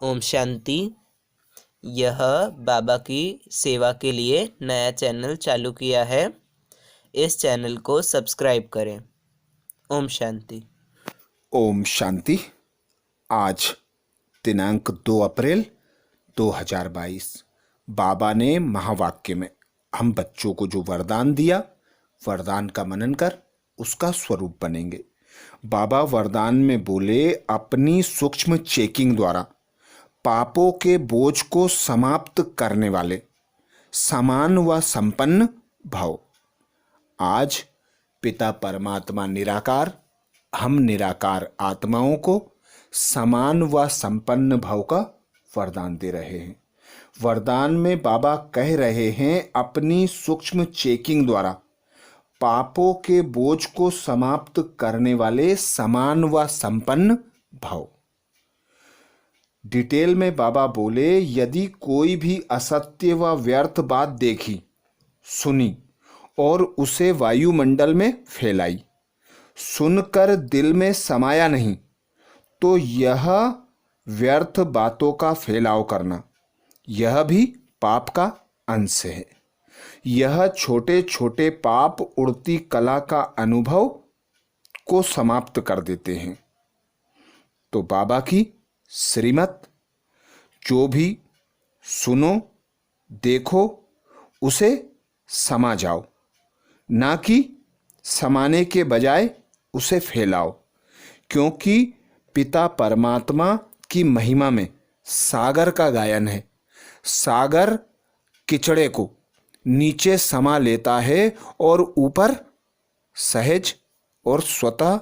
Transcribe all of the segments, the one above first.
ओम शांति। यह बाबा की सेवा के लिए नया चैनल चालू किया है। इस चैनल को सब्सक्राइब करें। ओम शांति। ओम शांति। आज दिनांक 2 अप्रैल 2022 बाबा ने महावाक्य में हम बच्चों को जो वरदान दिया, वरदान का मनन कर उसका स्वरूप बनेंगे। बाबा वरदान में बोले, अपनी सूक्ष्म चेकिंग द्वारा पापों के बोझ को समाप्त करने वाले समान व संपन्न भव। आज पिता परमात्मा निराकार, हम निराकार आत्माओं को समान व संपन्न भव का वरदान दे रहे हैं। वरदान में बाबा कह रहे हैं, अपनी सूक्ष्म चेकिंग द्वारा पापों के बोझ को समाप्त करने वाले समान व संपन्न भव। डिटेल में बाबा बोले, यदि कोई भी असत्य व व्यर्थ बात देखी, सुनी और उसे वायुमंडल में फैलाई, सुनकर दिल में समाया नहीं, तो यह व्यर्थ बातों का फैलाव करना, यह भी पाप का अंश है। यह छोटे छोटे पाप उड़ती कला का अनुभव को समाप्त कर देते हैं। तो बाबा की श्रीमत, जो भी सुनो देखो उसे समा जाओ, ना कि समाने के बजाय उसे फैलाओ। क्योंकि पिता परमात्मा की महिमा में सागर का गायन है। सागर किचड़े को नीचे समा लेता है और ऊपर सहज और स्वतः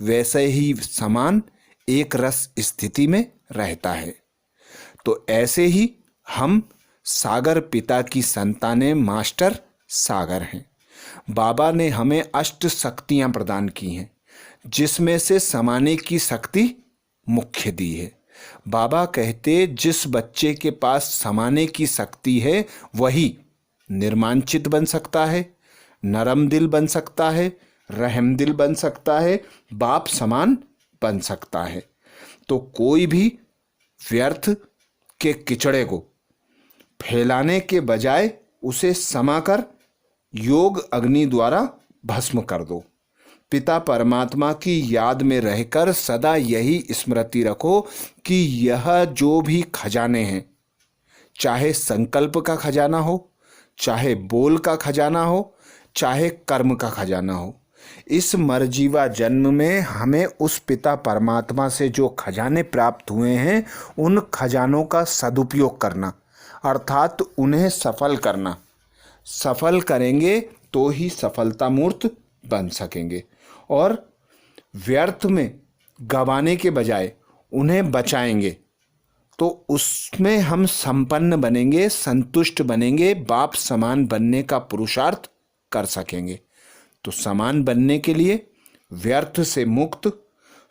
वैसे ही समान एक रस स्थिति में रहता है। तो ऐसे ही हम सागर पिता की संतानें मास्टर सागर हैं। बाबा ने हमें अष्ट शक्तियां प्रदान की हैं, जिसमें से समाने की शक्ति मुख्य दी है। बाबा कहते, जिस बच्चे के पास समाने की शक्ति है वही निर्मांचित बन सकता है, नरम दिल बन सकता है, रहम दिल बन सकता है, बाप समान बन सकता है। तो कोई भी व्यर्थ के किचड़े को फैलाने के बजाय उसे समाकर योग अग्नि द्वारा भस्म कर दो। पिता परमात्मा की याद में रहकर सदा यही स्मृति रखो कि यह जो भी खजाने हैं, चाहे संकल्प का खजाना हो, चाहे बोल का खजाना हो, चाहे कर्म का खजाना हो, इस मरजीवा जन्म में हमें उस पिता परमात्मा से जो खजाने प्राप्त हुए हैं, उन खजानों का सदुपयोग करना, अर्थात उन्हें सफल करना। सफल करेंगे तो ही सफलता मूर्त बन सकेंगे, और व्यर्थ में गंवाने के बजाय उन्हें बचाएंगे तो उसमें हम संपन्न बनेंगे, संतुष्ट बनेंगे, बाप समान बनने का पुरुषार्थ कर सकेंगे। तो समान बनने के लिए व्यर्थ से मुक्त,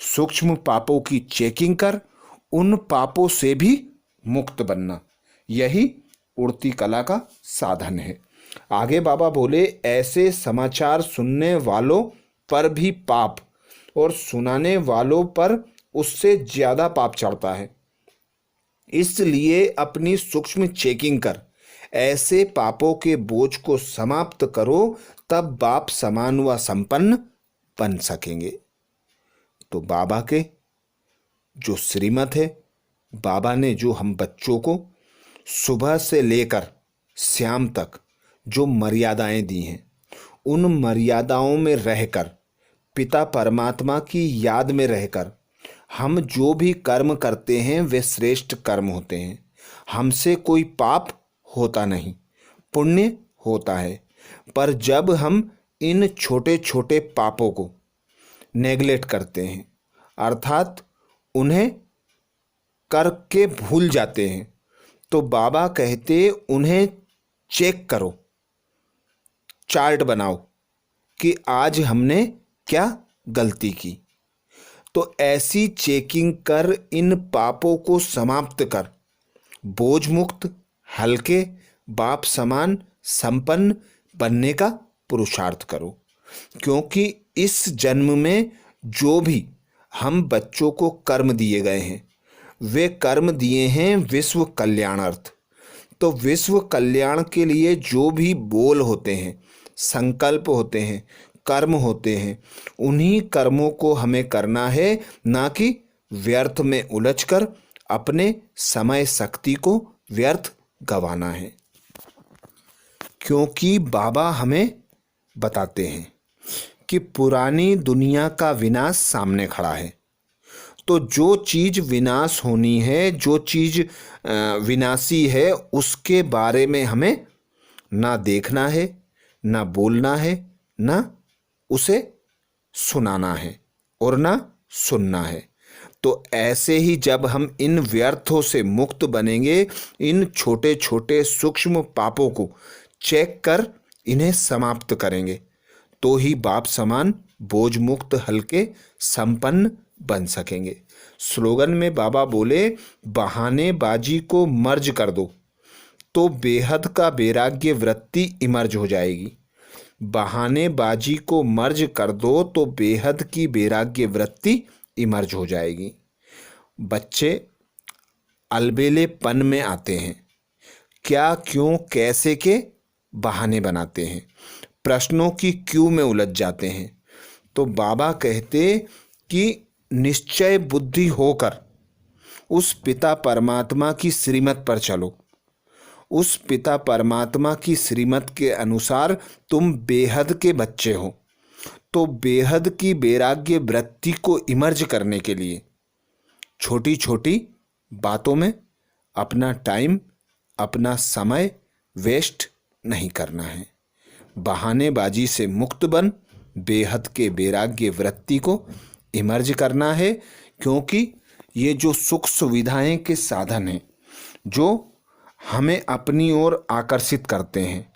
सूक्ष्म पापों की चेकिंग कर उन पापों से भी मुक्त बनना, यही उड़ती कला का साधन है। आगे बाबा बोले, ऐसे समाचार सुनने वालों पर भी पाप और सुनाने वालों पर उससे ज्यादा पाप चढ़ता है। इसलिए अपनी सूक्ष्म चेकिंग कर ऐसे पापों के बोझ को समाप्त करो, तब बाप समान व संपन्न बन सकेंगे। तो बाबा के जो श्रीमत है, बाबा ने जो हम बच्चों को सुबह से लेकर शाम तक जो मर्यादाएं दी हैं, उन मर्यादाओं में रहकर, पिता परमात्मा की याद में रहकर हम जो भी कर्म करते हैं वे श्रेष्ठ कर्म होते हैं। हमसे कोई पाप होता नहीं, पुण्य होता है। पर जब हम इन छोटे छोटे पापों को नेगलेक्ट करते हैं, अर्थात उन्हें करके भूल जाते हैं, तो बाबा कहते उन्हें चेक करो, चार्ट बनाओ कि आज हमने क्या गलती की। तो ऐसी चेकिंग कर इन पापों को समाप्त कर बोझ मुक्त, हल्के, बाप समान संपन्न बनने का पुरुषार्थ करो। क्योंकि इस जन्म में जो भी हम बच्चों को कर्म दिए गए हैं, वे कर्म दिए हैं विश्व कल्याणार्थ। तो विश्व कल्याण के लिए जो भी बोल होते हैं, संकल्प होते हैं, कर्म होते हैं, उन्हीं कर्मों को हमें करना है, ना कि व्यर्थ में उलझकर अपने समय शक्ति को व्यर्थ गंवाना है। क्योंकि बाबा हमें बताते हैं कि पुरानी दुनिया का विनाश सामने खड़ा है। तो जो चीज़ विनाश होनी है, जो चीज़ विनाशी है, उसके बारे में हमें ना देखना है, ना बोलना है, ना उसे सुनाना है और ना सुनना है। तो ऐसे ही जब हम इन व्यर्थों से मुक्त बनेंगे, इन छोटे छोटे सूक्ष्म पापों को चेक कर इन्हें समाप्त करेंगे, तो ही बाप समान बोझ मुक्त हल्के संपन्न बन सकेंगे। स्लोगन में बाबा बोले, बहानेबाजी को मर्ज कर दो तो बेहद का वैराग्य वृत्ति इमर्ज हो जाएगी। बहानेबाजी को मर्ज कर दो तो बेहद की वैराग्य वृत्ति इमर्ज हो जाएगी। बच्चे अलबेलेपन में आते हैं, क्या क्यों कैसे के बहाने बनाते हैं, प्रश्नों की क्यों में उलझ जाते हैं। तो बाबा कहते कि निश्चय बुद्धि होकर उस पिता परमात्मा की श्रीमत पर चलो। उस पिता परमात्मा की श्रीमत के अनुसार तुम बेहद के बच्चे हो। तो बेहद की वैराग्य वृत्ति को इमर्ज करने के लिए छोटी छोटी बातों में अपना टाइम, अपना समय वेस्ट नहीं करना है। बहानेबाजी से मुक्त बन बेहद के वैराग्य वृत्ति को इमर्ज करना है। क्योंकि ये जो सुख सुविधाएं के साधन हैं, जो हमें अपनी ओर आकर्षित करते हैं,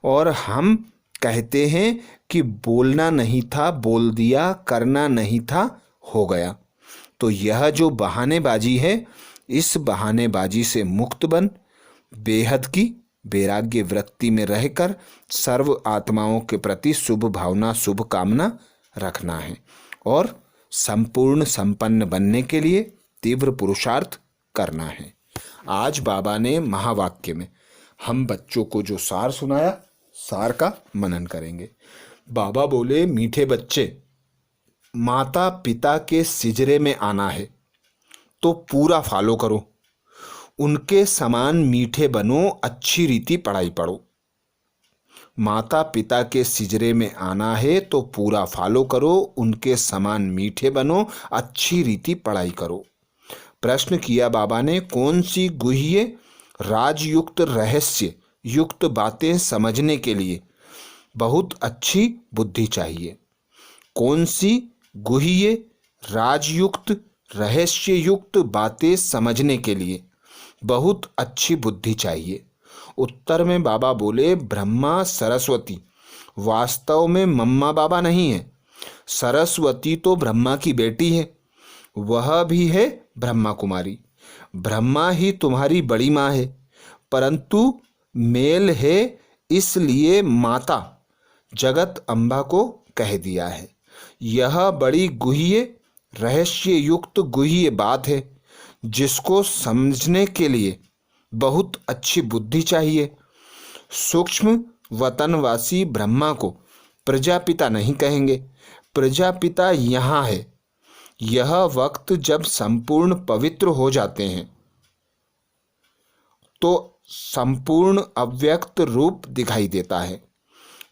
और हम कहते हैं कि बोलना नहीं था बोल दिया, करना नहीं था हो गया। तो यह जो बहानेबाजी है, इस बहानेबाजी से मुक्त बन बेहद की वैराग्य वृत्ति में रहकर सर्व आत्माओं के प्रति शुभ भावना, शुभ कामना रखना है और संपूर्ण संपन्न बनने के लिए तीव्र पुरुषार्थ करना है। आज बाबा ने महावाक्य में हम बच्चों को जो सार सुनाया, सार का मनन करेंगे। बाबा बोले, मीठे बच्चे, माता पिता के सिजरे में आना है तो पूरा फॉलो करो, उनके समान मीठे बनो, अच्छी रीति पढ़ाई पढ़ो। माता पिता के सिजरे में आना है तो पूरा फॉलो करो, उनके समान मीठे बनो, अच्छी रीति पढ़ाई करो। प्रश्न किया बाबा ने, कौन सी गुह्य राजयुक्त रहस्य युक्त बातें समझने के लिए बहुत अच्छी बुद्धि चाहिए? कौन सी गुह्य राजयुक्त रहस्य युक्त बातें समझने के लिए बहुत अच्छी बुद्धि चाहिए? उत्तर में बाबा बोले, ब्रह्मा सरस्वती वास्तव में मम्मा बाबा नहीं है। सरस्वती तो ब्रह्मा की बेटी है, वह भी है ब्रह्मा कुमारी। ब्रह्मा ही तुम्हारी बड़ी माँ है, परंतु मेल है, इसलिए माता जगत अम्बा को कह दिया है। यह बड़ी गुह्य रहस्य युक्त गुह्य बात है, जिसको समझने के लिए बहुत अच्छी बुद्धि चाहिए। सूक्ष्म वतनवासी ब्रह्मा को प्रजापिता नहीं कहेंगे, प्रजापिता यहाँ है। यह वक्त जब संपूर्ण पवित्र हो जाते हैं तो संपूर्ण अव्यक्त रूप दिखाई देता है।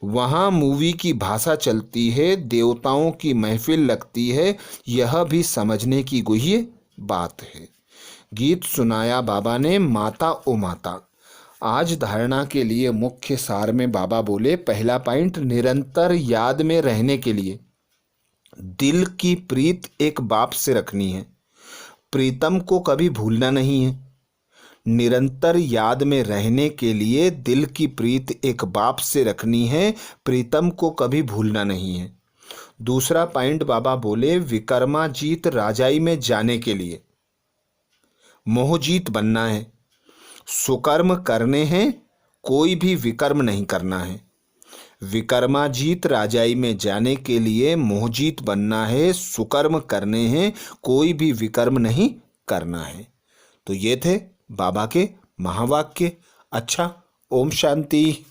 वहाँ मूवी की भाषा चलती है, देवताओं की महफिल लगती है। यह भी समझने की गुह्य बात है। गीत सुनाया बाबा ने, माता ओ माता। आज धारणा के लिए मुख्य सार में बाबा बोले, पहला पॉइंट, निरंतर याद में रहने के लिए दिल की प्रीत एक बाप से रखनी है, प्रीतम को कभी भूलना नहीं है। निरंतर याद में रहने के लिए दिल की प्रीत एक बाप से रखनी है, प्रीतम को कभी भूलना नहीं है। दूसरा पॉइंट बाबा बोले, विकर्माजीत राजाई में जाने के लिए मोहजीत बनना है। सुकर्म करने हैं, कोई भी विकर्म नहीं करना है। विकर्माजीत राजाई में जाने के लिए मोहजीत बनना है, सुकर्म करने हैं, कोई भी विकर्म नहीं करना है। तो ये थे बाबा के महावाक्य। अच्छा, ओम शांति।